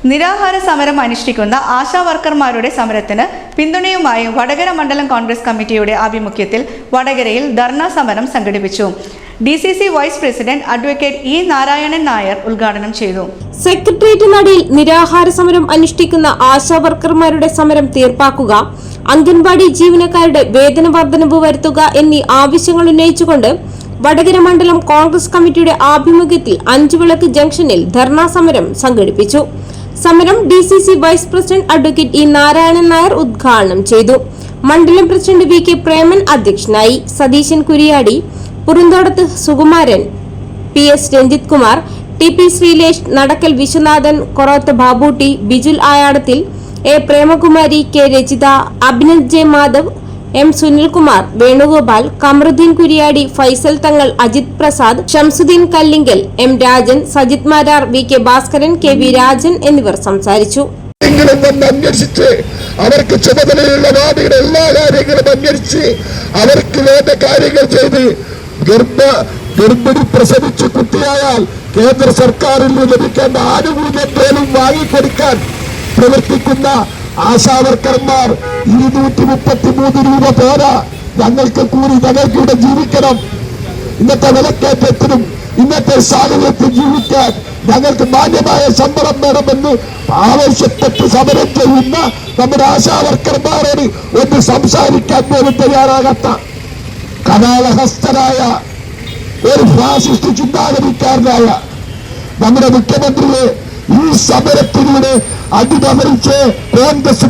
നിരാഹാര സമരം അനുഷ്ഠിക്കുന്ന ആശാ വർക്കർമാരുടെ സമരത്തിന് പിന്തുണയുമായി വടകര മണ്ഡലം കോൺഗ്രസ് കമ്മിറ്റിയുടെ ആഭിമുഖ്യത്തിൽ വടകരയിൽ ധർണാ സമരം സംഘടിപ്പിച്ചു. DCC vice president advocate E Narayanan Nair ഉദ്ഘാടനം ചെയ്തു. സെക്രട്ടേറിയറ്റ് നടയിൽ നിരാഹാര സമരം അനുഷ്ഠിക്കുന്ന ആശാ വർക്കർമാരുടെ സമരം തീർപ്പാക്കുക, അംഗൻവാടി ജീവനക്കാരുടെ വേതന വർധനവ് വരുത്തുക എന്നീ ആവശ്യങ്ങൾ ഉന്നയിച്ചുകൊണ്ട് വടകര മണ്ഡലം കോൺഗ്രസ് കമ്മിറ്റിയുടെ ആഭിമുഖ്യത്തിൽ അഞ്ചുവിളക്ക് ജംഗ്ഷനിൽ ധർണാ സമരം സംഘടിപ്പിച്ചു. സമരം DCC vice president advocate E Narayanan Nair ഉദ്ഘാടനം ചെയ്തു. മണ്ഡലം പ്രസിഡന്റ് VK പ്രേമൻ അധ്യക്ഷനായി. Satheesan Kuriyadi, Puranthodath Sukumaran, PS Ranjith Kumar, TP Sreelesh, Nadakkal Viswanathan, Koroth Babutty, Bijul Ayadathil, A Premakumari, K Rachitha, Abhinand J Madhav, M Sunilkumar, Venugopal, Kamaruddin Kuriyadi, Faisal Thangal, Ajith Prasad, Shamsuddin Kallingal, M Rajan, Sajith Marar, VK Bhaskaran, KV Rajan എന്നിവർ സംസാരിച്ചു. അന്വേഷിച്ച് അവർക്ക് ചുമതലയുള്ള വാർഡുകളുടെ എല്ലാ കാര്യങ്ങളും അന്വേഷിച്ച് അവർക്ക് വേണ്ട കാര്യങ്ങൾ ചെയ്ത് ഗർഭിണി പ്രസവിച്ച് കുട്ടിയായാൽ കേന്ദ്ര സർക്കാരിൽ നിന്ന് ലഭിക്കേണ്ട ആനുകൂല്യം പോലും വാങ്ങിക്കൊടുക്കാൻ പ്രവർത്തിക്കുന്ന ആശാവർക്കർമാർ 233 രൂപ പോരാ, ഞങ്ങൾക്ക് കൂടി, ഞങ്ങൾക്ക് ഇവിടെ ജീവിക്കണം. ഇന്നത്തെ വിലക്കയറ്റത്തിനും ഇന്നത്തെ സാഹചര്യത്തിൽ ജീവിക്കാൻ ഞങ്ങൾക്ക് മാന്യമായ ശമ്പളം വേണമെന്ന് ആവശ്യപ്പെട്ട് സമരം ചെയ്യുന്ന നമ്മുടെ ആശാവർക്കർമാരോട് ഒന്ന് സംസാരിക്കാൻ പോലും തയ്യാറാകാത്ത കഥാലഹസ്തനായ ഒരു ഫാസിസ്റ്റ് ചിന്താഗതിക്കാരനായ നമ്മുടെ മുഖ്യമന്ത്രിയെ ഈ സമരത്തിലൂടെ അടിമറിച്ച് കോൺഗ്രസ്